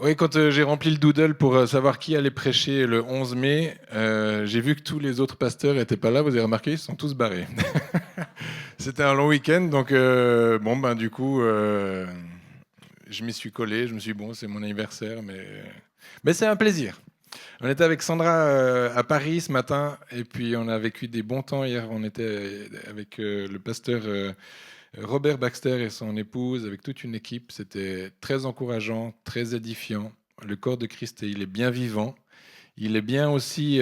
Oui, quand j'ai rempli le doodle pour savoir qui allait prêcher le 11 mai, j'ai vu que tous les autres pasteurs n'étaient pas là. Vous avez remarqué, ils sont tous barrés. C'était un long week-end, donc bon, ben, du coup, je m'y suis collé. Je me suis dit, bon, c'est mon anniversaire, mais c'est un plaisir. On était avec Sandra à Paris ce matin, et puis on a vécu des bons temps hier. On était avec le pasteur Robert Baxter et son épouse, avec toute une équipe. C'était très encourageant, très édifiant. Le corps de Christ, il est bien vivant. Il est bien aussi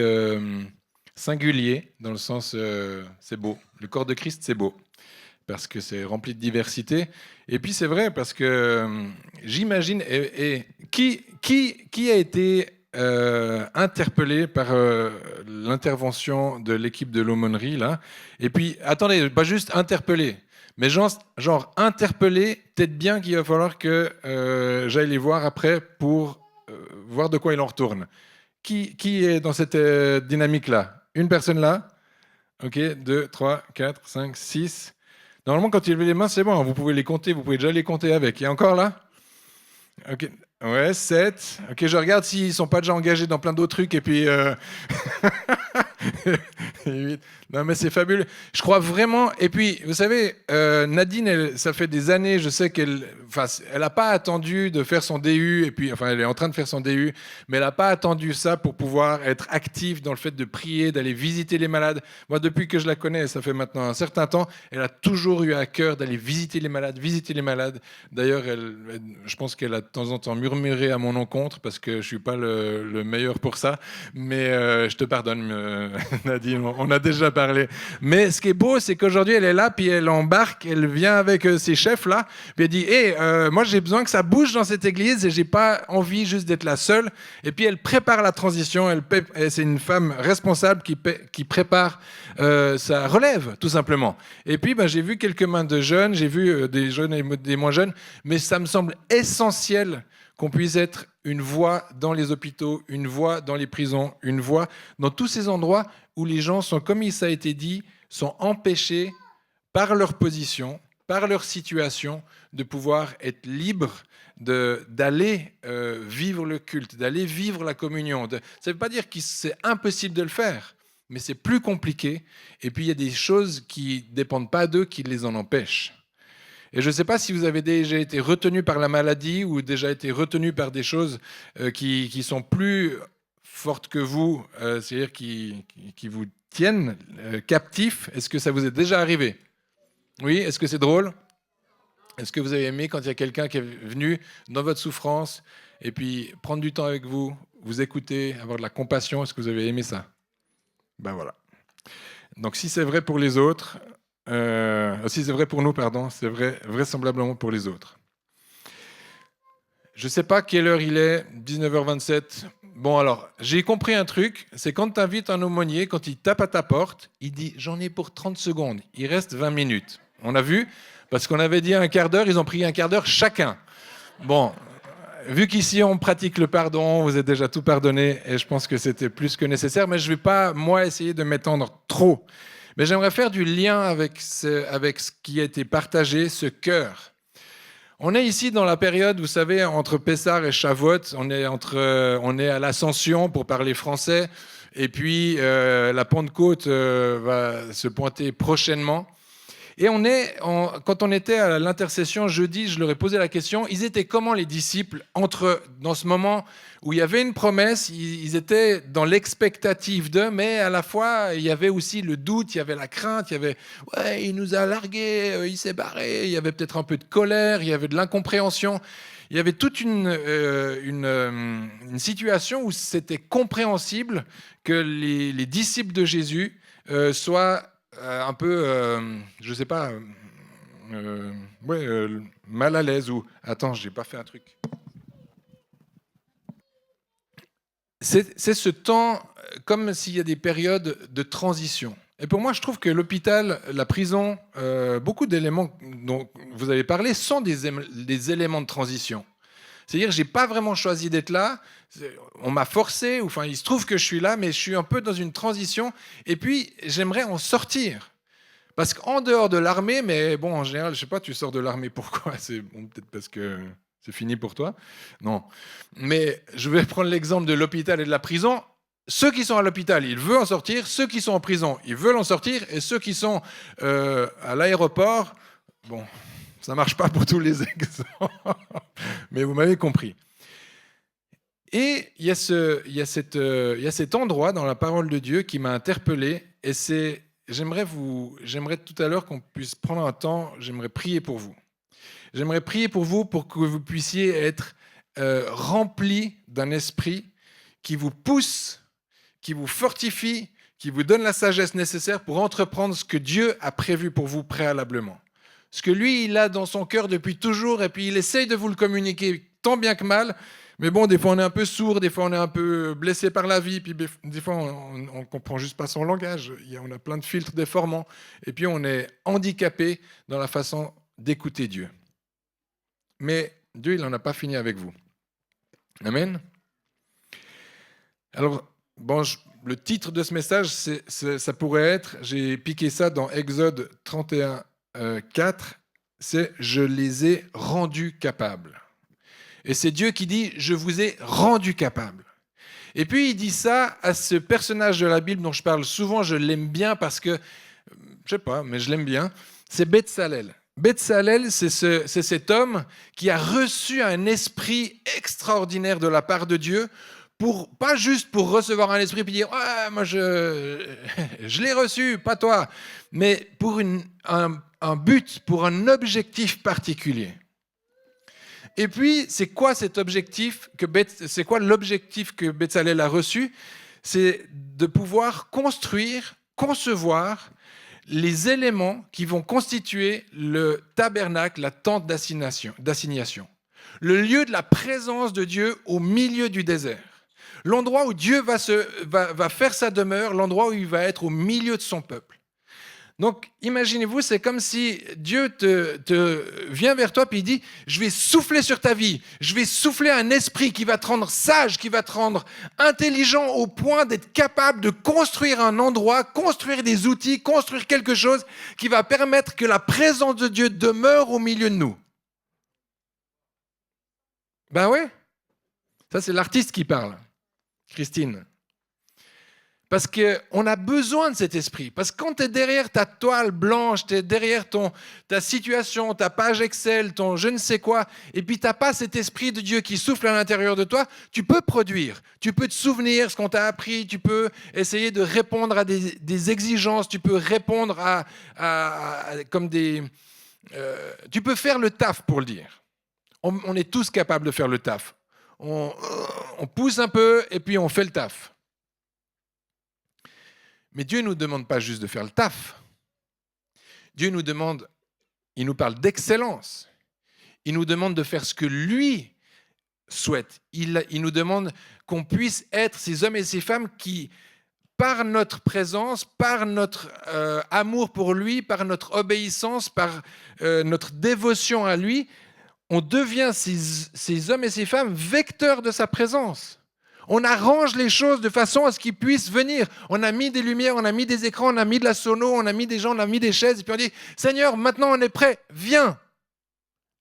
singulier, dans le sens, c'est beau. Le corps de Christ, c'est beau, parce que c'est rempli de diversité. Et puis c'est vrai, parce que j'imagine, et qui a été interpellé par l'intervention de l'équipe de l'aumônerie, là. Et puis, attendez, pas juste interpellé, mais genre interpellé, peut-être bien qu'il va falloir que j'aille les voir après pour voir de quoi il en retourne. Qui est dans cette dynamique-là? Une personne là? Ok, 2, 3, 4, 5, 6. Normalement, quand il lève les mains, c'est bon, vous pouvez les compter, vous pouvez déjà les compter avec. Et encore là? Ok, ouais, 7. Ok, je regarde s'ils sont pas déjà engagés dans plein d'autres trucs, et puis... Non, mais c'est fabuleux. Je crois vraiment. Et puis, vous savez, Nadine, ça fait des années, je sais qu'elle, enfin, elle n'a pas attendu de faire son DU. Et puis, enfin, elle est en train de faire son DU, mais elle n'a pas attendu ça pour pouvoir être active dans le fait de prier, d'aller visiter les malades. Moi, depuis que je la connais, ça fait maintenant un certain temps, elle a toujours eu à cœur d'aller visiter les malades, visiter les malades. D'ailleurs, je pense qu'elle a de temps en temps murmuré à mon encontre parce que je suis pas le meilleur pour ça. Mais je te pardonne, Nadine, on a déjà parlé. Mais ce qui est beau, c'est qu'aujourd'hui, elle est là, puis elle embarque, elle vient avec ses chefs là, puis elle dit, hé, moi j'ai besoin que ça bouge dans cette église et j'ai pas envie juste d'être la seule. Et puis elle prépare la transition, c'est une femme responsable qui prépare sa relève, tout simplement. Et puis ben, j'ai vu quelques mains de jeunes, j'ai vu des jeunes et des moins jeunes, mais ça me semble essentiel qu'on puisse être une voix dans les hôpitaux, une voix dans les prisons, une voix dans tous ces endroits où les gens sont, comme ça a été dit, sont empêchés par leur position, par leur situation, de pouvoir être libres d'aller vivre le culte, d'aller vivre la communion. Ça ne veut pas dire que c'est impossible de le faire, mais c'est plus compliqué. Et puis il y a des choses qui ne dépendent pas d'eux qui les en empêchent. Et je ne sais pas si vous avez déjà été retenu par la maladie ou déjà été retenu par des choses qui sont plus fortes que vous, c'est-à-dire qui vous tiennent captifs. Est-ce que ça vous est déjà arrivé? Oui, est-ce que c'est drôle? Est-ce que vous avez aimé quand il y a quelqu'un qui est venu dans votre souffrance et puis prendre du temps avec vous, vous écouter, avoir de la compassion? Est-ce que vous avez aimé ça? Ben voilà. Donc si c'est vrai pour les autres, si c'est vrai pour nous, pardon, c'est vrai vraisemblablement pour les autres. Je ne sais pas quelle heure il est, 19h27. Bon alors, j'ai compris un truc, c'est quand tu invites un aumônier, quand il tape à ta porte, il dit « j'en ai pour 30 secondes ». Il reste 20 minutes. On a vu? Parce qu'on avait dit un quart d'heure, ils ont pris un quart d'heure chacun. Bon, vu qu'ici on pratique le pardon, vous êtes déjà tout pardonné, et je pense que c'était plus que nécessaire, mais je ne vais pas, moi, essayer de m'étendre trop. Mais j'aimerais faire du lien avec ce qui a été partagé, ce cœur. On est ici dans la période, vous savez, entre Pessah et Shavuot, on est à l'Ascension pour parler français, et puis la Pentecôte va se pointer prochainement. Et quand on était à l'intercession jeudi, je leur ai posé la question, ils étaient comment les disciples dans ce moment où il y avait une promesse, ils étaient dans l'expectative d'eux, mais à la fois il y avait aussi le doute, il y avait la crainte, il y avait ouais, il nous a largués, il s'est barré, il y avait peut-être un peu de colère, il y avait de l'incompréhension. Il y avait toute une situation où c'était compréhensible que les disciples de Jésus soient un peu, je ne sais pas, ouais, mal à l'aise ou... Attends, j'ai pas fait un truc. C'est ce temps comme s'il y a des périodes de transition. Et pour moi, je trouve que l'hôpital, la prison, beaucoup d'éléments dont vous avez parlé sont des éléments de transition. C'est-à-dire que je n'ai pas vraiment choisi d'être là. On m'a forcé, ou enfin, il se trouve que je suis là, mais je suis un peu dans une transition. Et puis, j'aimerais en sortir. Parce qu'en dehors de l'armée, mais bon, en général, je ne sais pas, tu sors de l'armée, pourquoi? C'est bon, peut-être parce que c'est fini pour toi. Non. Mais je vais prendre l'exemple de l'hôpital et de la prison. Ceux qui sont à l'hôpital, ils veulent en sortir. Ceux qui sont en prison, ils veulent en sortir. Et ceux qui sont à l'aéroport, bon, ça ne marche pas pour tous les exemples. Mais vous m'avez compris. Et il y a cet endroit dans la parole de Dieu qui m'a interpellé. Et j'aimerais tout à l'heure qu'on puisse prendre un temps, j'aimerais prier pour vous. J'aimerais prier pour vous pour que vous puissiez être remplis d'un esprit qui vous pousse, qui vous fortifie, qui vous donne la sagesse nécessaire pour entreprendre ce que Dieu a prévu pour vous préalablement. Ce que lui, il a dans son cœur depuis toujours, et puis il essaye de vous le communiquer tant bien que mal. Mais bon, des fois on est un peu sourd, des fois on est un peu blessé par la vie, puis des fois on ne comprend juste pas son langage. On a plein de filtres déformants, et puis on est handicapé dans la façon d'écouter Dieu. Mais Dieu, il n'en a pas fini avec vous. Amen. Alors, bon, le titre de ce message, ça pourrait être, j'ai piqué ça dans Exode 31, 4, c'est « Je les ai rendus capables ». Et c'est Dieu qui dit « Je vous ai rendus capables ». Et puis il dit ça à ce personnage de la Bible dont je parle souvent, je l'aime bien parce que, je sais pas, mais je l'aime bien, c'est Betsalel. Betsalel, c'est cet homme qui a reçu un esprit extraordinaire de la part de Dieu, pas juste pour recevoir un esprit et dire « moi je l'ai reçu, pas toi », mais pour un but, pour un objectif particulier. Et puis, c'est quoi cet objectif c'est quoi l'objectif que Betsalel a reçu? C'est de pouvoir concevoir les éléments qui vont constituer le tabernacle, la tente d'assignation. Le lieu de la présence de Dieu au milieu du désert. L'endroit où Dieu va faire sa demeure, l'endroit où il va être au milieu de son peuple. Donc, imaginez-vous, c'est comme si Dieu te vient vers toi et il dit « Je vais souffler sur ta vie, je vais souffler un esprit qui va te rendre sage, qui va te rendre intelligent au point d'être capable de construire un endroit, construire des outils, construire quelque chose qui va permettre que la présence de Dieu demeure au milieu de nous. » Ben oui, ça c'est l'artiste qui parle, Christine. Parce qu'on a besoin de cet esprit. Parce que quand tu es derrière ta toile blanche, tu es derrière ta situation, ta page Excel, ton je ne sais quoi, et puis tu n'as pas cet esprit de Dieu qui souffle à l'intérieur de toi, tu peux produire, tu peux te souvenir ce qu'on t'a appris, tu peux essayer de répondre à des exigences, tu peux répondre tu peux faire le taf, pour le dire. On est tous capables de faire le taf. On pousse un peu et puis on fait le taf. Mais Dieu ne nous demande pas juste de faire le taf. Dieu nous demande, il nous parle d'excellence. Il nous demande de faire ce que lui souhaite. Il nous demande qu'on puisse être ces hommes et ces femmes qui, par notre présence, par notre amour pour lui, par notre obéissance, par notre dévotion à lui, on devient ces hommes et ces femmes vecteurs de sa présence. On arrange les choses de façon à ce qu'ils puissent venir. On a mis des lumières, on a mis des écrans, on a mis de la sono, on a mis des gens, on a mis des chaises. Et puis on dit, Seigneur, maintenant on est prêt, viens.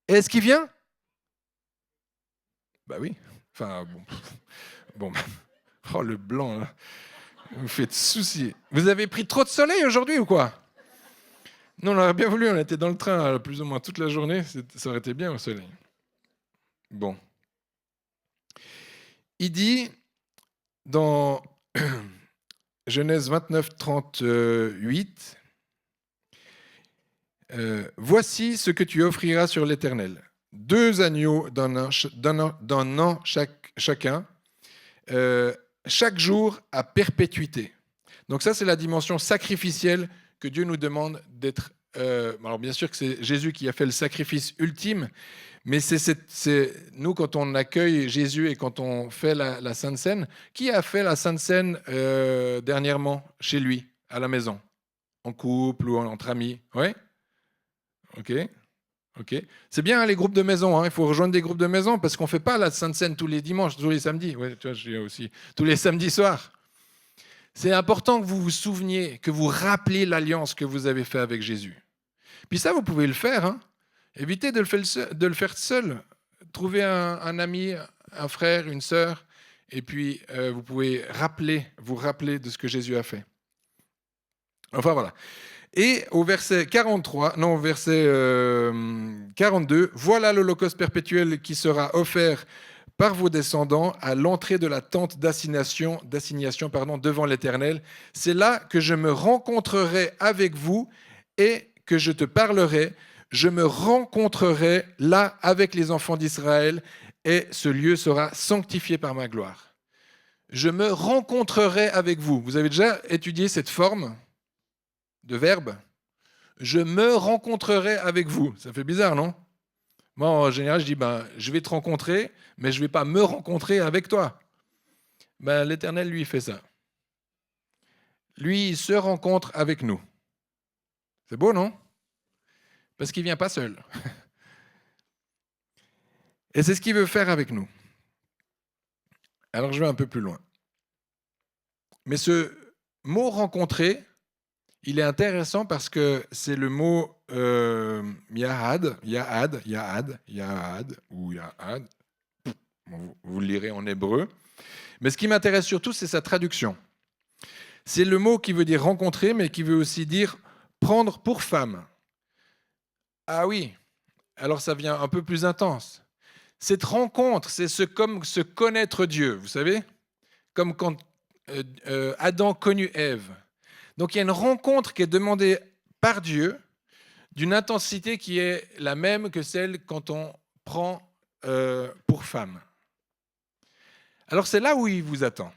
Et est-ce qu'il vient? Bah oui. Enfin, bon. Oh, le blanc, là. Vous me faites soucier. Vous avez pris trop de soleil aujourd'hui ou quoi? Non, on aurait bien voulu, on était dans le train plus ou moins toute la journée. Ça aurait été bien au soleil. Bon. Il dit dans Genèse 29, 38, voici ce que tu offriras sur l'Éternel. 2 agneaux d'un an chacun, chaque jour à perpétuité. Donc ça, c'est la dimension sacrificielle que Dieu nous demande d'être. Alors bien sûr que c'est Jésus qui a fait le sacrifice ultime, mais c'est nous, quand on accueille Jésus et quand on fait la Sainte Seine, qui a fait la Sainte Seine dernièrement chez lui, à la maison? En couple ou entre amis? Oui? Ok. C'est bien les groupes de maison, hein. Il faut rejoindre des groupes de maison parce qu'on ne fait pas la Sainte Seine tous les dimanches, tous les samedis. Ouais, tu vois, je dis aussi tous les samedis soirs. C'est important que vous vous souveniez, que vous rappeliez l'alliance que vous avez faite avec Jésus. Puis ça, vous pouvez le faire, hein. Évitez de le faire seul. trouvez un ami, un frère, une sœur, et puis vous pouvez vous rappeler de ce que Jésus a fait. Enfin voilà. Et au verset 43, non, au verset 42, voilà l'holocauste perpétuel qui sera offert par vos descendants à l'entrée de la tente d'assignation devant l'Éternel. C'est là que je me rencontrerai avec vous et que je te parlerai. Je me rencontrerai là avec les enfants d'Israël et ce lieu sera sanctifié par ma gloire. Je me rencontrerai avec vous. Vous avez déjà étudié cette forme de verbe? Je me rencontrerai avec vous. Ça fait bizarre, non? Moi, en général, je dis, je vais te rencontrer, mais je ne vais pas me rencontrer avec toi. L'Éternel, lui, fait ça. Lui, il se rencontre avec nous. C'est beau, non? Parce qu'il ne vient pas seul. Et c'est ce qu'il veut faire avec nous. Alors, je vais un peu plus loin. Mais ce mot « rencontrer », il est intéressant parce que c'est le mot yahad, ou yahad. Vous le lirez en hébreu. Mais ce qui m'intéresse surtout, c'est sa traduction. C'est le mot qui veut dire rencontrer, mais qui veut aussi dire prendre pour femme. Ah oui, alors ça devient un peu plus intense. Cette rencontre, c'est comme se connaître Dieu, vous savez? Comme quand Adam connut Ève. Donc il y a une rencontre qui est demandée par Dieu d'une intensité qui est la même que celle quand on prend pour femme. Alors c'est là où il vous attend.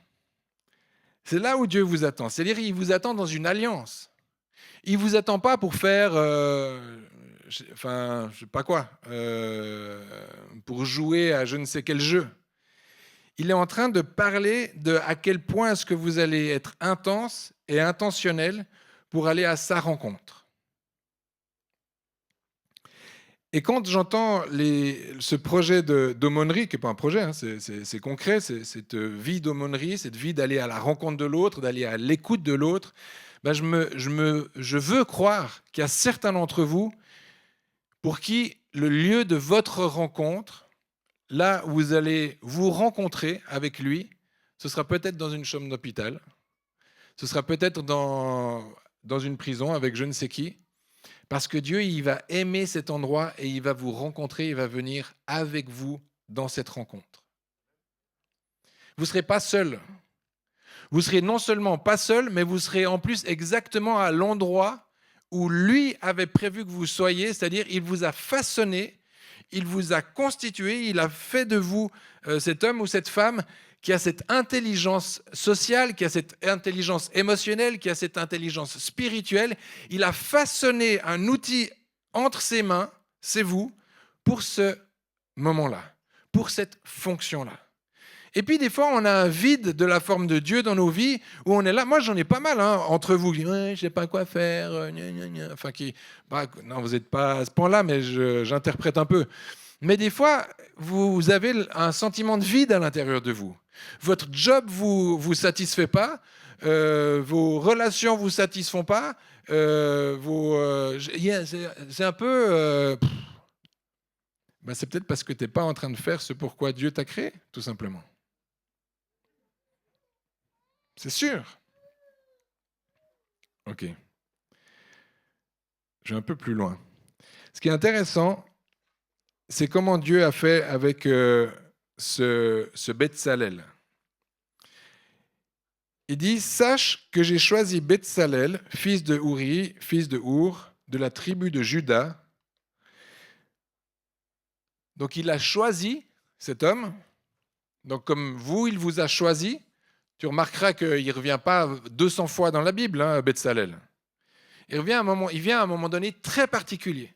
C'est là où Dieu vous attend. C'est-à-dire qu'il vous attend dans une alliance. Il ne vous attend pas pour faire, je sais pas quoi, pour jouer à je ne sais quel jeu. Il est en train de parler de à quel point est-ce que vous allez être intense et intentionnel pour aller à sa rencontre. Et quand j'entends ce projet d'aumônerie, qui n'est pas un projet, hein, c'est concret, c'est cette vie d'aumônerie, cette vie d'aller à la rencontre de l'autre, d'aller à l'écoute de l'autre, je veux croire qu'il y a certains d'entre vous pour qui le lieu de votre rencontre, là où vous allez vous rencontrer avec lui, ce sera peut-être dans une chambre d'hôpital, ce sera peut-être dans une prison avec je ne sais qui, parce que Dieu, il va aimer cet endroit et il va vous rencontrer, il va venir avec vous dans cette rencontre. Vous ne serez pas seul. Vous serez non seulement pas seul, mais vous serez en plus exactement à l'endroit où lui avait prévu que vous soyez, c'est-à-dire il vous a façonné, il vous a constitué, il a fait de vous cet homme ou cette femme qui a cette intelligence sociale, qui a cette intelligence émotionnelle, qui a cette intelligence spirituelle. Il a façonné un outil entre ses mains, c'est vous, pour ce moment-là, pour cette fonction-là. Et puis des fois, on a un vide de la forme de Dieu dans nos vies, où on est là. Moi, j'en ai pas mal entre vous. Je ne sais pas quoi faire. Enfin, non, vous n'êtes pas à ce point-là, mais j'interprète un peu. Mais des fois, vous avez un sentiment de vide à l'intérieur de vous. Votre job vous satisfait pas, vos relations vous satisfont pas, c'est un peu. C'est peut-être parce que tu n'es pas en train de faire ce pourquoi Dieu t'a créé, tout simplement. C'est sûr. Ok. Je vais un peu plus loin. Ce qui est intéressant, c'est comment Dieu a fait avec ce Betsalel. Il dit « Sache que j'ai choisi Betsalel, fils de Uri, fils de Our, de la tribu de Juda. » Donc il a choisi cet homme. Donc comme vous, il vous a choisi. Tu remarqueras qu'il ne revient pas 200 fois dans la Bible, Betsalel. Il vient à un moment donné très particulier.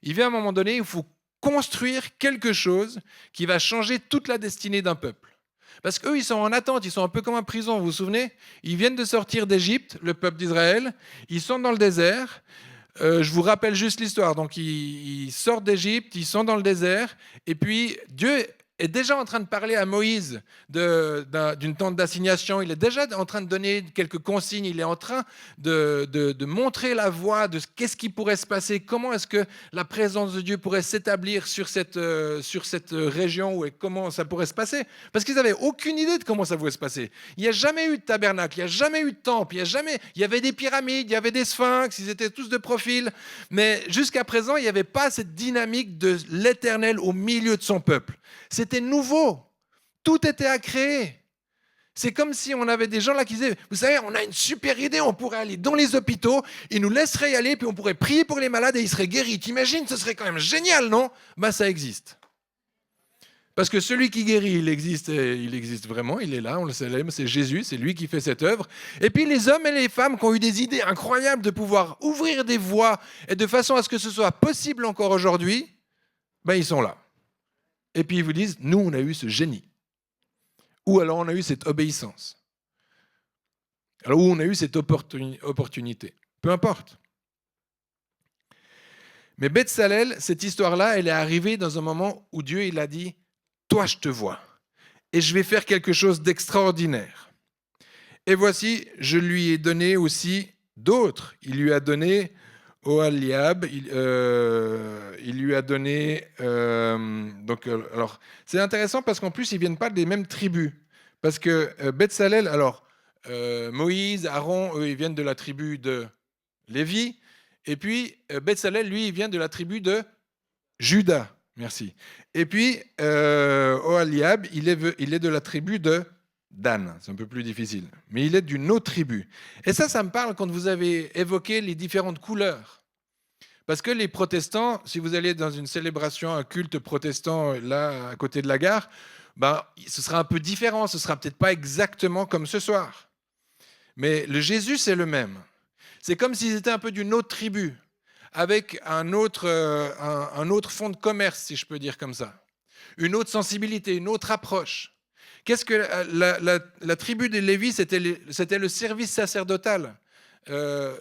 Il vient à un moment donné où il faut construire quelque chose qui va changer toute la destinée d'un peuple. Parce qu'eux, ils sont en attente, ils sont un peu comme en prison, vous vous souvenez? Ils viennent de sortir d'Égypte, le peuple d'Israël, ils sont dans le désert. Je vous rappelle juste l'histoire. Donc, ils sortent d'Égypte, ils sont dans le désert, et puis Dieu est déjà en train de parler à Moïse d'une tente d'assignation. Il est déjà en train de donner quelques consignes. Il est en train de montrer la voie de qu'est-ce qui pourrait se passer, comment est-ce que la présence de Dieu pourrait s'établir sur cette région et comment ça pourrait se passer. Parce qu'ils n'avaient aucune idée de comment ça pouvait se passer. Il n'y a jamais eu de tabernacle, il n'y a jamais eu de temple, il y avait des pyramides, il y avait des sphinx, ils étaient tous de profil. Mais jusqu'à présent, il n'y avait pas cette dynamique de l'Éternel au milieu de son peuple. C'était nouveau. Tout était à créer. C'est comme si on avait des gens là qui disaient, vous savez, on a une super idée, on pourrait aller dans les hôpitaux, ils nous laisseraient y aller, puis on pourrait prier pour les malades et ils seraient guéris. T'imagines, ce serait quand même génial, non? Ben, ça existe. Parce que celui qui guérit, il existe vraiment, il est là, on le célèbre, c'est Jésus, c'est lui qui fait cette œuvre. Et puis les hommes et les femmes qui ont eu des idées incroyables de pouvoir ouvrir des voies et de façon à ce que ce soit possible encore aujourd'hui, ben ils sont là. Et puis ils vous disent, nous on a eu ce génie. Ou alors on a eu cette obéissance. Alors où on a eu cette opportunité. Peu importe. Mais Bethsalel, cette histoire-là, elle est arrivée dans un moment où Dieu il a dit, toi je te vois, et je vais faire quelque chose d'extraordinaire. Et voici, je lui ai donné aussi d'autres. Il lui a donné Oholiab, il lui a donné... alors, c'est intéressant parce qu'en plus, ils ne viennent pas des mêmes tribus. Parce que Bethsalel, alors, Moïse, Aaron, eux, ils viennent de la tribu de Lévi. Et puis, Bethsalel, lui, il vient de la tribu de Juda. Merci. Et puis, Oholiab, il est de la tribu de Dan. C'est un peu plus difficile. Mais il est d'une autre tribu. Et ça me parle quand vous avez évoqué les différentes couleurs. Parce que les protestants, si vous allez dans une célébration, un culte protestant, là, à côté de la gare, ben, ce sera un peu différent. Ce sera peut-être pas exactement comme ce soir. Mais le Jésus, c'est le même. C'est comme s'ils étaient un peu d'une autre tribu, avec un autre fonds de commerce, si je peux dire comme ça. Une autre sensibilité, une autre approche. Qu'est-ce que la tribu des Lévis, c'était le service sacerdotal. Dans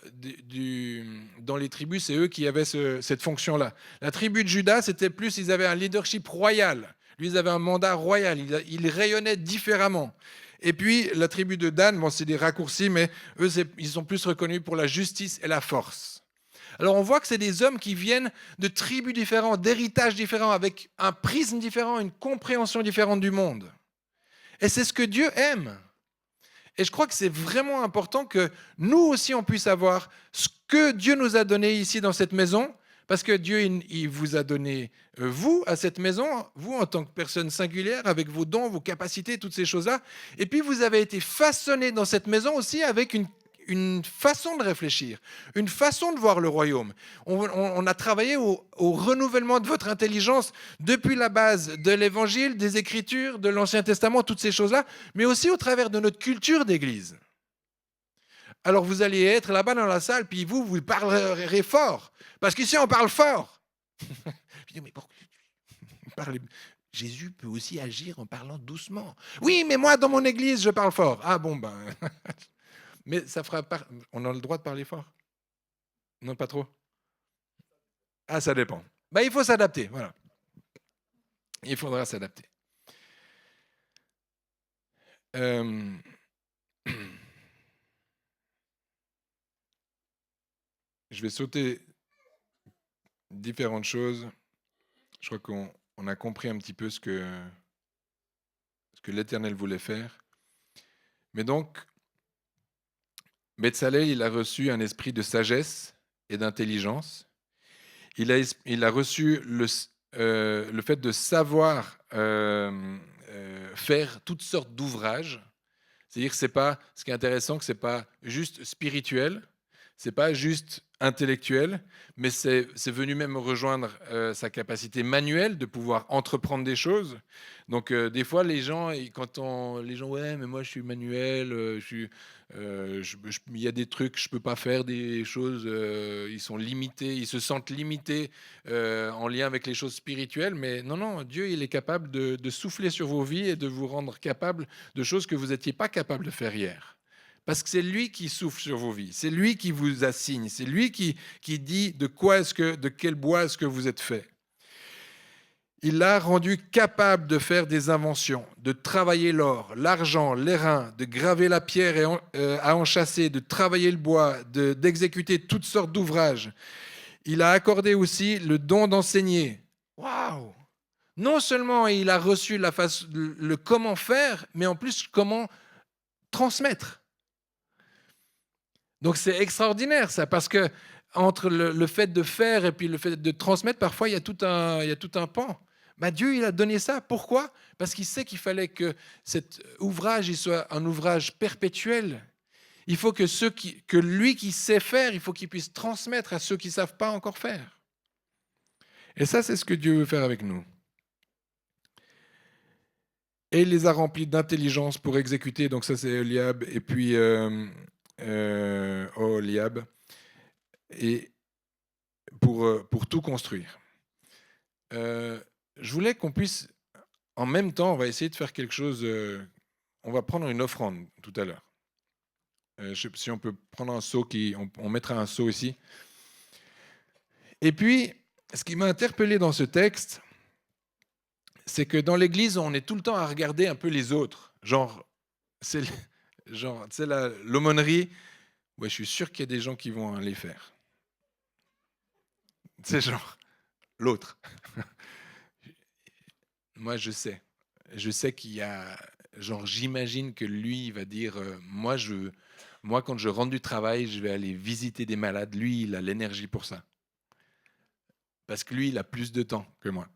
les tribus, c'est eux qui avaient cette fonction-là. La tribu de Juda, c'était plus, ils avaient un leadership royal. Lui, ils avaient un mandat royal. Ils rayonnaient différemment. Et puis, la tribu de Dan, bon, c'est des raccourcis, mais eux, ils sont plus reconnus pour la justice et la force. Alors, on voit que c'est des hommes qui viennent de tribus différentes, d'héritages différents, avec un prisme différent, une compréhension différente du monde. Et c'est ce que Dieu aime. Et je crois que c'est vraiment important que nous aussi, on puisse avoir ce que Dieu nous a donné ici dans cette maison, parce que Dieu, il vous a donné, vous, à cette maison, vous en tant que personne singulière, avec vos dons, vos capacités, toutes ces choses-là. Et puis, vous avez été façonné dans cette maison aussi avec une façon de réfléchir, une façon de voir le royaume. On a travaillé au renouvellement de votre intelligence depuis la base de l'Évangile, des Écritures, de l'Ancien Testament, toutes ces choses-là, mais aussi au travers de notre culture d'Église. Alors vous allez être là-bas dans la salle, puis vous parlerez fort. Parce qu'ici, on parle fort. Je dis, mais pourquoi Jésus peut aussi agir en parlant doucement. Oui, mais moi, dans mon église, je parle fort. Ah bon, ben... Mais ça fera pas... On a le droit de parler fort? Non, pas trop? Ah, ça dépend. Ben, il faut s'adapter, voilà. Il faudra s'adapter. Je vais sauter différentes choses. Je crois qu'on a compris un petit peu ce que l'Éternel voulait faire. Mais donc, Bethsalel, il a reçu un esprit de sagesse et d'intelligence. Il a reçu le fait de savoir faire toutes sortes d'ouvrages. C'est-à-dire que ce qui est intéressant, que ce n'est pas juste spirituel, ce n'est pas juste intellectuel, mais c'est venu même rejoindre sa capacité manuelle de pouvoir entreprendre des choses. Donc des fois, les gens, ouais, mais moi je suis manuel, il y a des trucs, je ne peux pas faire des choses, ils sont limités, ils se sentent limités en lien avec les choses spirituelles, mais non, Dieu, il est capable de souffler sur vos vies et de vous rendre capable de choses que vous n'étiez pas capable de faire hier. Parce que c'est lui qui souffle sur vos vies, c'est lui qui vous assigne, c'est lui qui dit de quel bois est-ce que vous êtes fait. Il l'a rendu capable de faire des inventions, de travailler l'or, l'argent, l'airain, de graver la pierre à enchâsser, de travailler le bois, d'exécuter toutes sortes d'ouvrages. Il a accordé aussi le don d'enseigner. Waouh! Non seulement il a reçu le comment faire, mais en plus comment transmettre. Donc c'est extraordinaire ça, parce que entre le fait de faire et puis le fait de transmettre, parfois il y a tout un pan. Bah, Dieu, il a donné ça. Pourquoi? Parce qu'il sait qu'il fallait que cet ouvrage il soit un ouvrage perpétuel. Il faut que lui qui sait faire, il faut qu'il puisse transmettre à ceux qui ne savent pas encore faire. Et ça, c'est ce que Dieu veut faire avec nous. Et il les a remplis d'intelligence pour exécuter. Donc ça, c'est Eliab et puis Oliab. Et pour tout construire. Je voulais qu'on puisse, en même temps, on va essayer de faire quelque chose. On va prendre une offrande tout à l'heure. Si on peut prendre un seau, on mettra un seau ici. Et puis, ce qui m'a interpellé dans ce texte, c'est que dans l'Église, on est tout le temps à regarder un peu les autres. Genre, c'est l'aumônerie. Ouais, je suis sûr qu'il y a des gens qui vont aller faire. C'est genre l'autre. Moi, je sais. Je sais qu'il y a... Genre, j'imagine que lui, il va dire, moi, quand je rentre du travail, je vais aller visiter des malades. Lui, il a l'énergie pour ça. Parce que lui, il a plus de temps que moi.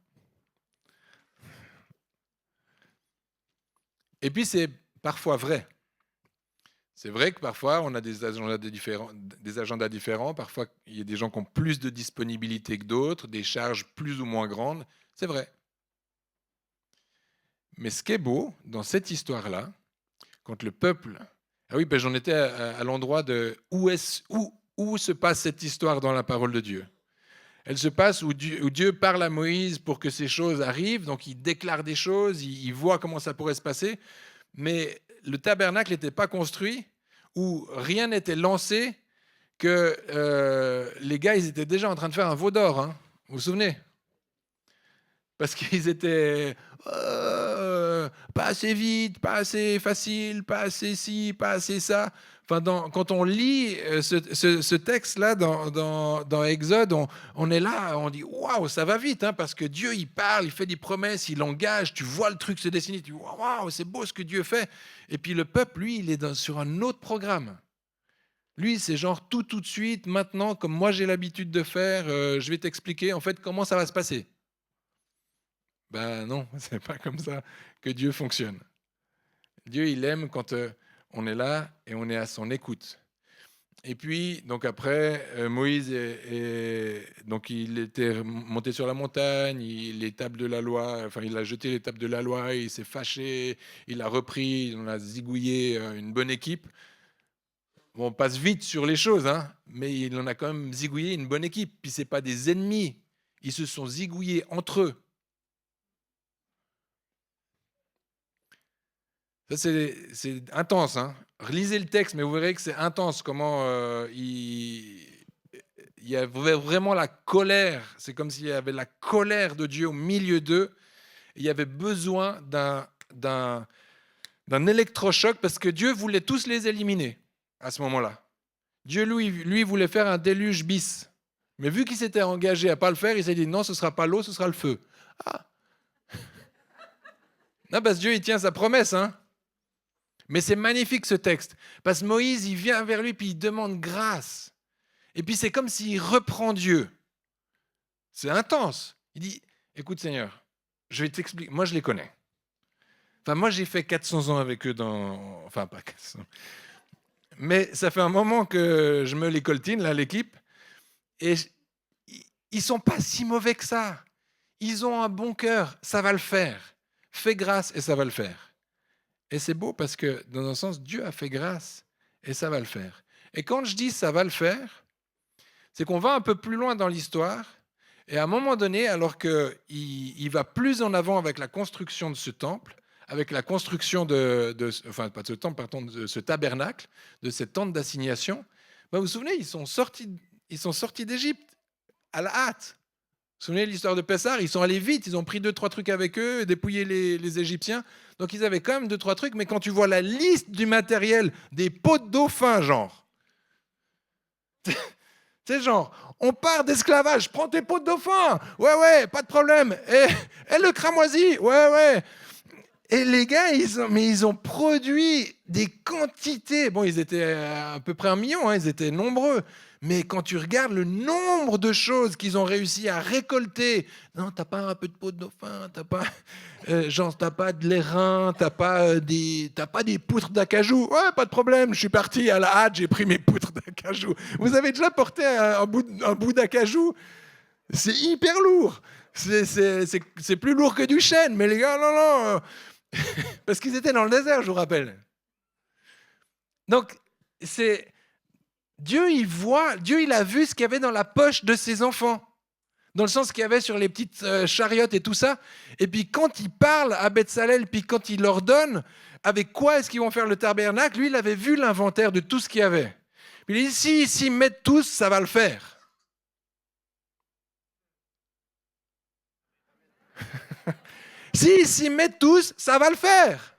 Et puis, c'est parfois vrai. C'est vrai que parfois, on a des agendas différents. Parfois, il y a des gens qui ont plus de disponibilité que d'autres, des charges plus ou moins grandes. C'est vrai. Mais ce qui est beau dans cette histoire-là, quand le peuple... Ah oui, ben j'en étais à l'endroit de où se passe cette histoire dans la parole de Dieu. Elle se passe où Dieu parle à Moïse pour que ces choses arrivent, donc il déclare des choses, il voit comment ça pourrait se passer, mais le tabernacle n'était pas construit, où rien n'était lancé, que les gars, ils étaient déjà en train de faire un veau d'or, hein. Vous vous souvenez? Parce qu'ils étaient pas assez vite, pas assez facile, pas assez ci, pas assez ça. Enfin, quand on lit ce texte-là dans Exode, on est là, on dit waouh, ça va vite, hein, parce que Dieu, il parle, il fait des promesses, il engage, tu vois le truc se dessiner, tu dis waouh, c'est beau ce que Dieu fait. Et puis le peuple, lui, il est sur un autre programme. Lui, c'est genre tout de suite, maintenant, comme moi j'ai l'habitude de faire, je vais t'expliquer en fait comment ça va se passer. Ben non, c'est pas comme ça que Dieu fonctionne. Dieu, il aime quand on est là et on est à son écoute. Et puis, donc après, Moïse, donc il était monté sur la montagne, les tables de la loi, enfin il a jeté les tables de la loi, il s'est fâché, il a repris, il en a zigouillé une bonne équipe. Bon, on passe vite sur les choses, hein, mais il en a quand même zigouillé une bonne équipe. Puis c'est pas des ennemis, ils se sont zigouillés entre eux. Ça, c'est intense. Hein. Relisez le texte, mais vous verrez que c'est intense comment il y avait vraiment la colère. C'est comme s'il y avait la colère de Dieu au milieu d'eux. Il y avait besoin d'un électrochoc parce que Dieu voulait tous les éliminer à ce moment-là. Dieu, lui voulait faire un déluge bis. Mais vu qu'il s'était engagé à ne pas le faire, il s'est dit non, ce ne sera pas l'eau, ce sera le feu. Ah. Non, parce que Dieu, il tient sa promesse. Hein. Mais c'est magnifique ce texte, parce que Moïse, il vient vers lui, puis il demande grâce. Et puis c'est comme s'il reprend Dieu. C'est intense. Il dit, écoute Seigneur, je vais t'expliquer, moi je les connais. Enfin, moi j'ai fait 400 ans avec eux Enfin, pas 400. Mais ça fait un moment que je me les coltine, là, l'équipe, et ils sont pas si mauvais que ça. Ils ont un bon cœur, ça va le faire. Fais grâce et ça va le faire. Et c'est beau parce que, dans un sens, Dieu a fait grâce et ça va le faire. Et quand je dis ça va le faire, c'est qu'on va un peu plus loin dans l'histoire et à un moment donné, alors qu'il va plus en avant avec la construction de ce temple, avec la construction enfin pas de ce temple, pardon, de ce tabernacle, de cette tente d'assignation, ben vous vous souvenez, ils sont sortis d'Égypte à la hâte. Vous vous souvenez de l'histoire de Pessar? Ils sont allés vite, ils ont pris 2-3 trucs avec eux, dépouillé les Égyptiens. Donc ils avaient quand même 2-3 trucs, mais quand tu vois la liste du matériel, des pots de dauphin, genre, c'est genre, on part d'esclavage, prends tes pots de dauphin, ouais, pas de problème. Et le cramoisi, ouais. Et les gars, ils ont produit des quantités. Bon, ils étaient à peu près 1 million, hein, ils étaient nombreux. Mais quand tu regardes le nombre de choses qu'ils ont réussi à récolter, non, t'as pas un peu de peau de dauphin, t'as pas, t'as pas de l'airain, t'as pas des poutres d'acajou. Ouais, pas de problème. Je suis parti à la hâte, j'ai pris mes poutres d'acajou. Vous avez déjà porté un bout d'acajou? C'est hyper lourd. C'est plus lourd que du chêne. Mais les gars, non. Parce qu'ils étaient dans le désert, je vous rappelle. Donc, Dieu, il a vu ce qu'il y avait dans la poche de ses enfants. Dans le sens qu'il y avait sur les petites chariotes et tout ça. Et puis quand il parle à Bethsalel, puis quand il leur donne avec quoi est-ce qu'ils vont faire le tabernacle, lui, il avait vu l'inventaire de tout ce qu'il y avait. Puis il dit, si ils s'y mettent tous, ça va le faire. S'ils s'y mettent tous, ça va le faire.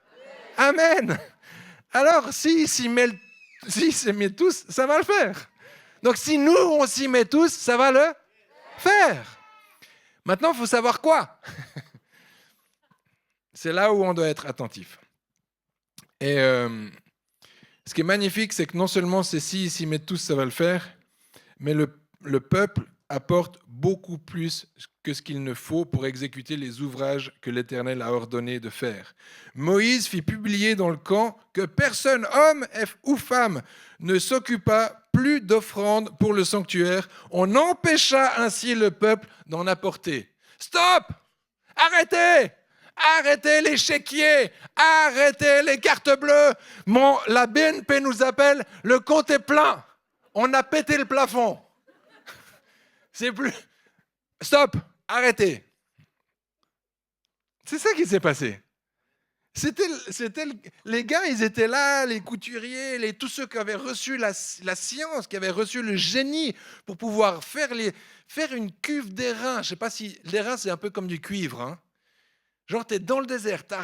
Amen. Alors, s'ils s'y mettent tous, ça va le faire. Donc, si nous, on s'y met tous, ça va le faire. Maintenant, il faut savoir quoi. C'est là où on doit être attentif. Et ce qui est magnifique, c'est que non seulement c'est s'ils s'y mettent tous, ça va le faire, mais le peuple apporte beaucoup plus que ce qu'il ne faut pour exécuter les ouvrages que l'Éternel a ordonné de faire. Moïse fit publier dans le camp que personne, homme ou femme, ne s'occupa plus d'offrandes pour le sanctuaire. On empêcha ainsi le peuple d'en apporter. Stop! Arrêtez! Arrêtez les chéquiers! Arrêtez les cartes bleues! La BNP nous appelle, le compte est plein. On a pété le plafond. C'est plus... Stop! Arrêtez! C'est ça qui s'est passé. Les gars, ils étaient là, les couturiers, tous ceux qui avaient reçu la science, qui avaient reçu le génie pour pouvoir faire une cuve d'airain. Je ne sais pas si l'airain, c'est un peu comme du cuivre. Hein. Genre, tu es dans le désert, tu n'as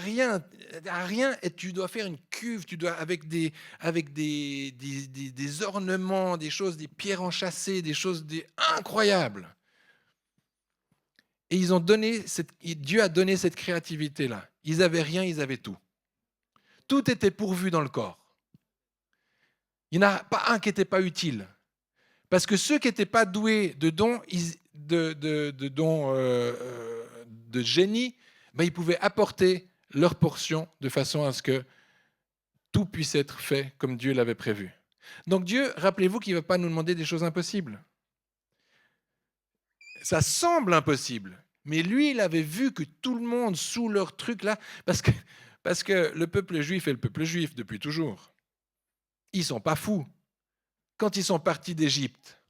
rien et tu dois faire une cuve, avec des ornements, des choses, des pierres enchâssées, des choses incroyables. Et Dieu a donné cette créativité-là. Ils n'avaient rien, ils avaient tout. Tout était pourvu dans le corps. Il n'y en a pas un qui n'était pas utile. Parce que ceux qui n'étaient pas doués de dons, de génie, ils pouvaient apporter leur portion de façon à ce que tout puisse être fait comme Dieu l'avait prévu. Donc Dieu, rappelez-vous qu'il ne va pas nous demander des choses impossibles. Ça semble impossible, mais lui, il avait vu que tout le monde, sous leur truc là, parce que le peuple juif est le peuple juif depuis toujours. Ils ne sont pas fous. Quand ils sont partis d'Égypte,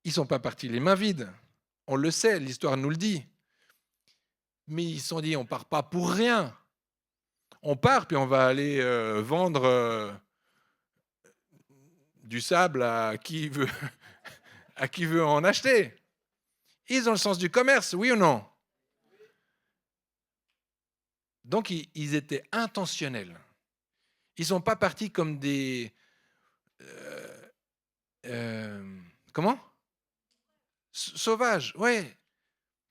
ils ne sont pas partis les mains vides. On le sait, l'histoire nous le dit. Mais ils se sont dit, on ne part pas pour rien. On part, puis on va aller vendre du sable à qui veut en acheter. Ils ont le sens du commerce, oui ou non? Donc, ils étaient intentionnels. Ils ne sont pas partis comme des... comment? Sauvages, ouais.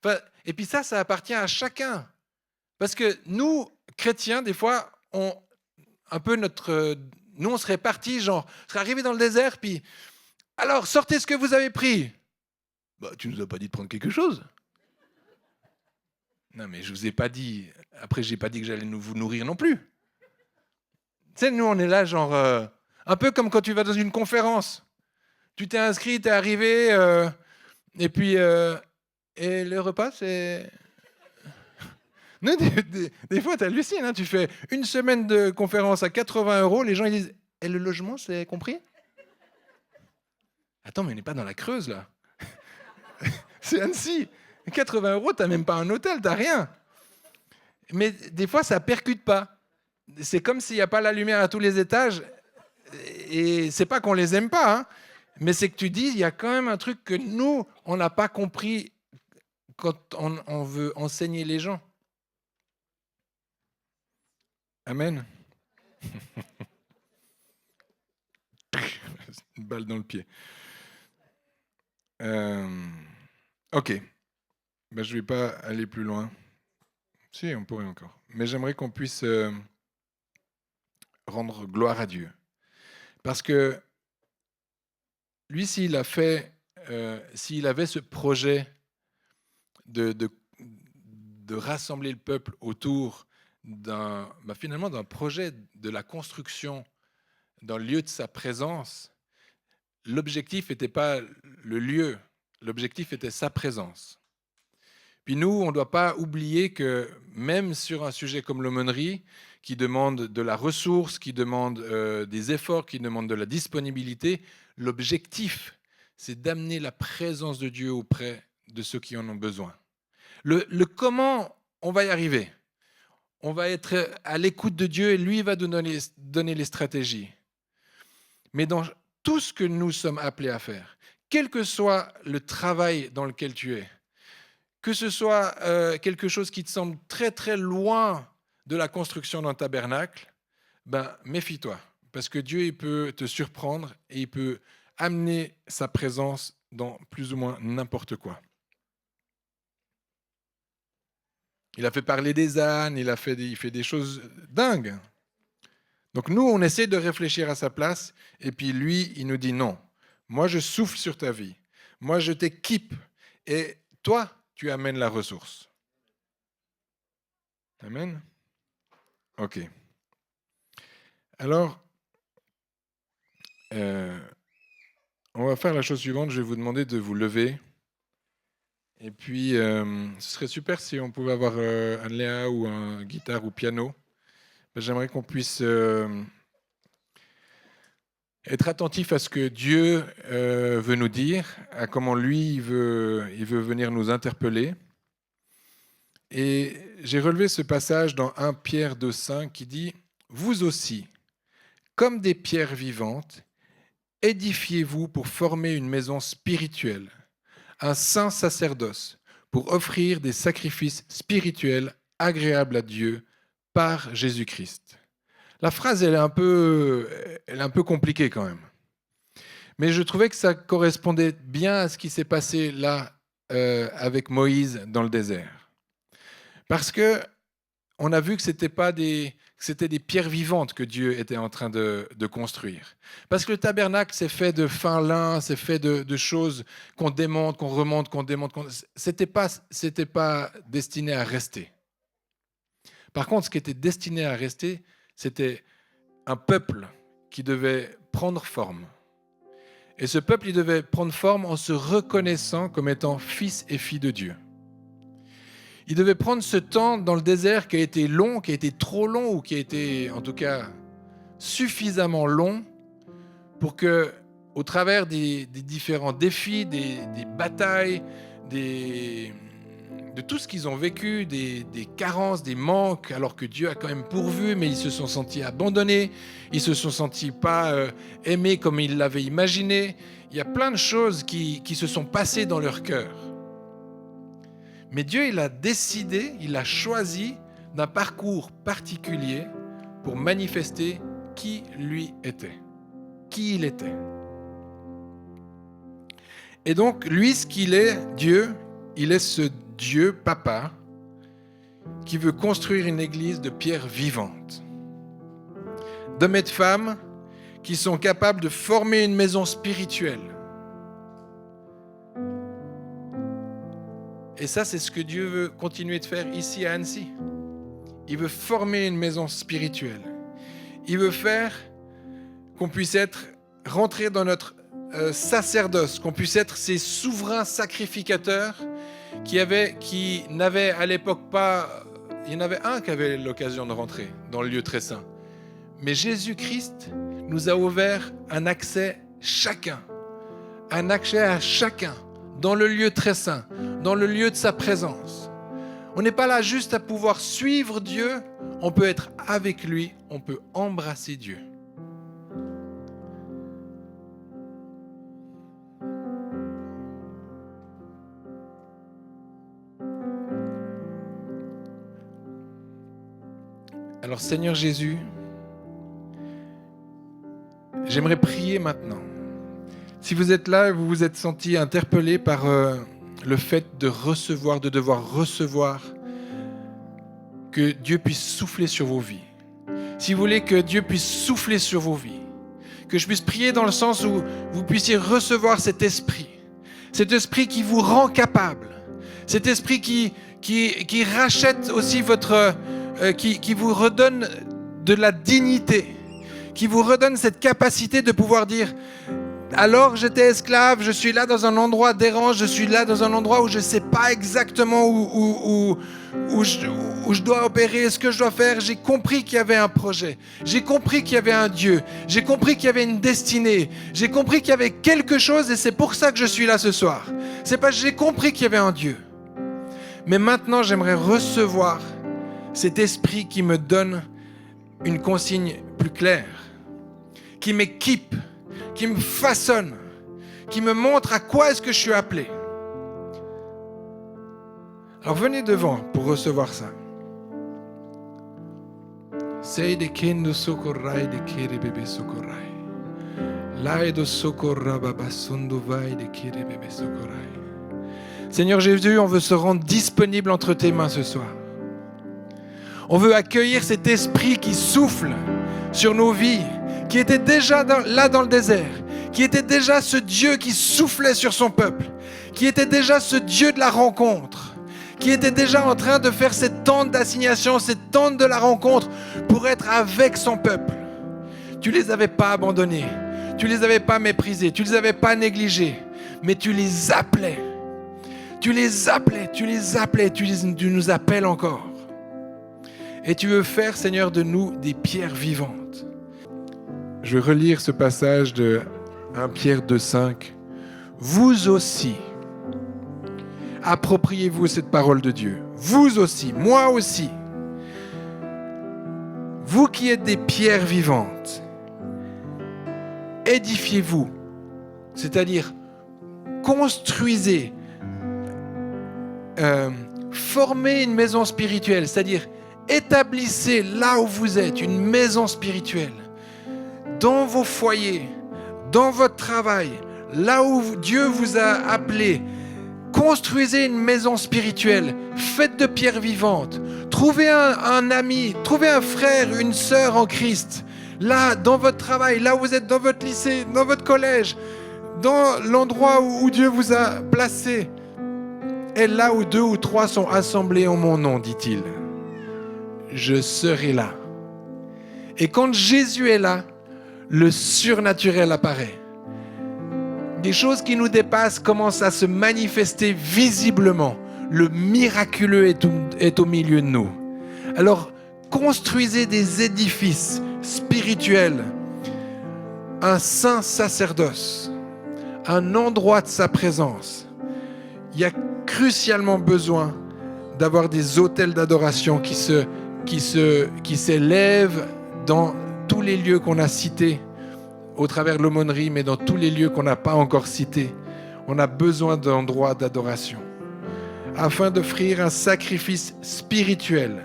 Enfin, et puis ça appartient à chacun. Parce que nous, chrétiens, des fois, nous, on serait partis, genre, on serait arrivés dans le désert, puis, alors, sortez ce que vous avez pris. Tu nous as pas dit de prendre quelque chose. Non, mais je vous ai pas dit. Après, j'ai pas dit que j'allais vous nourrir non plus. Tu sais, nous, on est là, genre, un peu comme quand tu vas dans une conférence. Tu t'es inscrit, t'es arrivé, et puis, et le repas, c'est... Non, des fois, tu hallucines, hein, tu fais une semaine de conférence à 80 €, les gens ils disent, et le logement, c'est compris? Attends, mais on n'est pas dans la Creuse, là. C'est Annecy. 80 €, tu n'as même pas un hôtel, tu n'as rien. Mais des fois, ça ne percute pas. C'est comme s'il n'y a pas la lumière à tous les étages. Et c'est pas qu'on les aime pas, hein, mais c'est que tu dis, il y a quand même un truc que nous, on n'a pas compris quand on veut enseigner les gens. Amen. Une balle dans le pied. Ok. Ben, je ne vais pas aller plus loin. Si, on pourrait encore. Mais j'aimerais qu'on puisse rendre gloire à Dieu. Parce que lui, s'il avait ce projet de rassembler le peuple autour finalement d'un projet de la construction dans le lieu de sa présence, l'objectif n'était pas le lieu, l'objectif était sa présence. Puis nous, on ne doit pas oublier que même sur un sujet comme l'aumônerie, qui demande de la ressource, qui demande des efforts, qui demande de la disponibilité, l'objectif, c'est d'amener la présence de Dieu auprès de ceux qui en ont besoin. Le comment, on va y arriver. On va être à l'écoute de Dieu et lui va nous donner les stratégies. Mais dans tout ce que nous sommes appelés à faire, quel que soit le travail dans lequel tu es, que ce soit quelque chose qui te semble très très loin de la construction d'un tabernacle, méfie-toi, parce que Dieu il peut te surprendre et il peut amener sa présence dans plus ou moins n'importe quoi. Il a fait parler des ânes, il fait des choses dingues. Donc nous, on essaie de réfléchir à sa place, et puis lui, il nous dit non. Moi, je souffle sur ta vie. Moi, je t'équipe. Et toi, tu amènes la ressource. Amen. Ok. Alors, on va faire la chose suivante. Je vais vous demander de vous lever. Et puis, ce serait super si on pouvait avoir un Léa ou un guitare ou piano. J'aimerais qu'on puisse être attentif à ce que Dieu veut nous dire, à comment lui, il veut venir nous interpeller. Et j'ai relevé ce passage dans 1 Pierre 2,5 qui dit « Vous aussi, comme des pierres vivantes, édifiez-vous pour former une maison spirituelle, un saint sacerdoce, pour offrir des sacrifices spirituels agréables à Dieu par Jésus-Christ. » La phrase, elle est un peu compliquée quand même. Mais je trouvais que ça correspondait bien à ce qui s'est passé là avec Moïse dans le désert. Parce que on a vu que c'était des pierres vivantes que Dieu était en train de construire. Parce que le tabernacle, c'est fait de fin lin, c'est fait de choses qu'on démonte, qu'on remonte, qu'on démonte. C'était pas destiné à rester. Par contre, ce qui était destiné à rester, c'était un peuple qui devait prendre forme. Et ce peuple, il devait prendre forme en se reconnaissant comme étant fils et filles de Dieu. Il devait prendre ce temps dans le désert qui a été long, qui a été trop long, ou qui a été, en tout cas, suffisamment long pour que, au travers des différents défis, des batailles, de tout ce qu'ils ont vécu, des carences, des manques, alors que Dieu a quand même pourvu, mais ils se sont sentis abandonnés, ils se sont sentis pas aimés comme ils l'avaient imaginé. Il y a plein de choses qui se sont passées dans leur cœur. Mais Dieu, il a décidé, il a choisi d'un parcours particulier pour manifester qui lui était, qui il était. Et donc, lui, ce qu'il est, Dieu, il est ce Dieu, papa, qui veut construire une église de pierres vivantes, d'hommes et de femmes qui sont capables de former une maison spirituelle. Et ça, c'est ce que Dieu veut continuer de faire ici à Annecy. Il veut former une maison spirituelle. Il veut faire qu'on puisse rentrer dans notre sacerdoce, qu'on puisse être ces souverains sacrificateurs qui n'avaient à l'époque pas... Il y en avait un qui avait l'occasion de rentrer dans le lieu très saint. Mais Jésus-Christ nous a ouvert un accès à chacun dans le lieu très saint, dans le lieu de sa présence. On n'est pas là juste à pouvoir suivre Dieu, on peut être avec lui, on peut embrasser Dieu. Alors Seigneur Jésus, j'aimerais prier maintenant. Si vous êtes là et vous vous êtes senti interpellé par le fait de recevoir, de devoir recevoir, que Dieu puisse souffler sur vos vies. Si vous voulez que Dieu puisse souffler sur vos vies, que je puisse prier dans le sens où vous puissiez recevoir cet esprit qui vous rend capable, cet esprit qui rachète aussi qui vous redonne de la dignité, qui vous redonne cette capacité de pouvoir dire alors j'étais esclave, je suis là dans un endroit d'errance, je suis là dans un endroit où je ne sais pas exactement où je dois opérer, ce que je dois faire. J'ai compris qu'il y avait un projet, j'ai compris qu'il y avait un Dieu, j'ai compris qu'il y avait une destinée, j'ai compris qu'il y avait quelque chose et c'est pour ça que je suis là ce soir. C'est parce que j'ai compris qu'il y avait un Dieu. Mais maintenant j'aimerais recevoir cet esprit qui me donne une consigne plus claire, qui m'équipe, qui me façonne, qui me montre à quoi est-ce que je suis appelé. Alors venez devant pour recevoir ça. Seigneur Jésus, on veut se rendre disponible entre tes mains ce soir. On veut accueillir cet esprit qui souffle sur nos vies, qui était déjà là dans le désert, qui était déjà ce Dieu qui soufflait sur son peuple, qui était déjà ce Dieu de la rencontre, qui était déjà en train de faire cette tente d'assignation, cette tente de la rencontre pour être avec son peuple. Tu ne les avais pas abandonnés, tu ne les avais pas méprisés, tu ne les avais pas négligés, mais tu les appelais. Tu les appelais, tu nous appelles encore. Et tu veux faire, Seigneur, de nous des pierres vivantes. Je vais relire ce passage de 1 Pierre 2,5. Vous aussi, appropriez-vous cette parole de Dieu. Vous aussi, moi aussi. Vous qui êtes des pierres vivantes, édifiez-vous, c'est-à-dire construisez, formez une maison spirituelle, c'est-à-dire établissez là où vous êtes une maison spirituelle, dans vos foyers, dans votre travail, là où Dieu vous a appelé. Construisez une maison spirituelle, faites de pierres vivantes, trouvez un ami, trouvez un frère, une sœur en Christ, là dans votre travail, là où vous êtes, dans votre lycée, dans votre collège, dans l'endroit où Dieu vous a placé. Et là où 2 ou 3 sont assemblés en mon nom, dit-il, je serai là. Et quand Jésus est là, le surnaturel apparaît. Des choses qui nous dépassent commencent à se manifester visiblement. Le miraculeux est au milieu de nous. Alors, construisez des édifices spirituels, un saint sacerdoce, un endroit de sa présence. Il y a crucialement besoin d'avoir des autels d'adoration qui s'élèvent dans tous les lieux qu'on a cités au travers de l'aumônerie, mais dans tous les lieux qu'on n'a pas encore cités. On a besoin d'endroits d'adoration afin d'offrir un sacrifice spirituel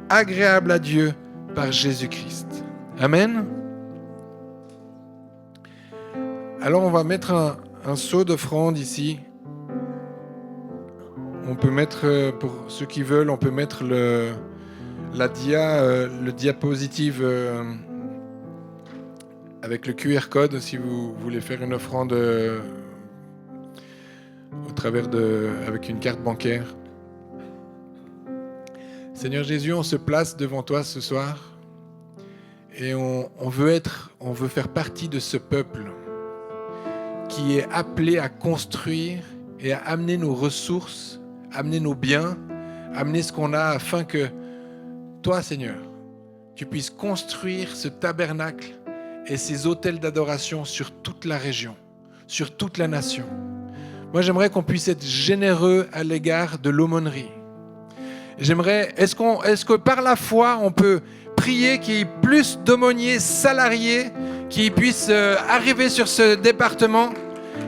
agréable à Dieu par Jésus-Christ. Amen. Alors on va mettre un seau d'offrande ici. On peut mettre, pour ceux qui veulent, on peut mettre le diapositive avec le QR code si vous voulez faire une offrande avec une carte bancaire. Seigneur Jésus, on se place devant toi ce soir et on veut faire partie de ce peuple qui est appelé à construire et à amener nos ressources, amener nos biens, amener ce qu'on a afin que toi, Seigneur, tu puisses construire ce tabernacle et ces autels d'adoration sur toute la région, sur toute la nation. Moi, j'aimerais qu'on puisse être généreux à l'égard de l'aumônerie. Est-ce que par la foi, on peut prier qu'il y ait plus d'aumôniers salariés qui puissent arriver sur ce département,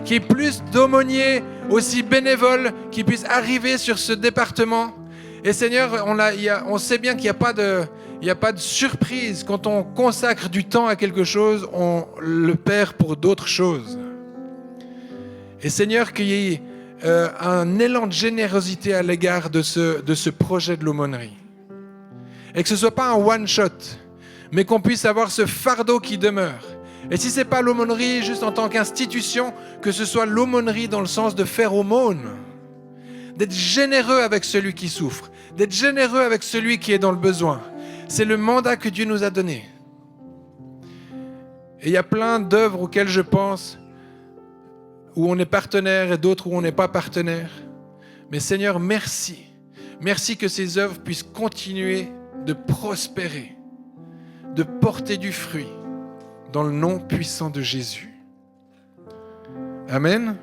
qu'il y ait plus d'aumôniers aussi bénévoles qui puissent arriver sur ce département. Et Seigneur, on sait bien qu'il n'y a pas Il n'y a pas de surprise. Quand on consacre du temps à quelque chose, on le perd pour d'autres choses. Et Seigneur, qu'il y ait un élan de générosité à l'égard de ce projet de l'aumônerie. Et que ce ne soit pas un one-shot, mais qu'on puisse avoir ce fardeau qui demeure. Et si ce n'est pas l'aumônerie juste en tant qu'institution, que ce soit l'aumônerie dans le sens de faire aumône, d'être généreux avec celui qui souffre, d'être généreux avec celui qui est dans le besoin. C'est le mandat que Dieu nous a donné. Et il y a plein d'œuvres auxquelles je pense, où on est partenaire et d'autres où on n'est pas partenaire. Mais Seigneur, merci. Merci que ces œuvres puissent continuer de prospérer, de porter du fruit dans le nom puissant de Jésus. Amen.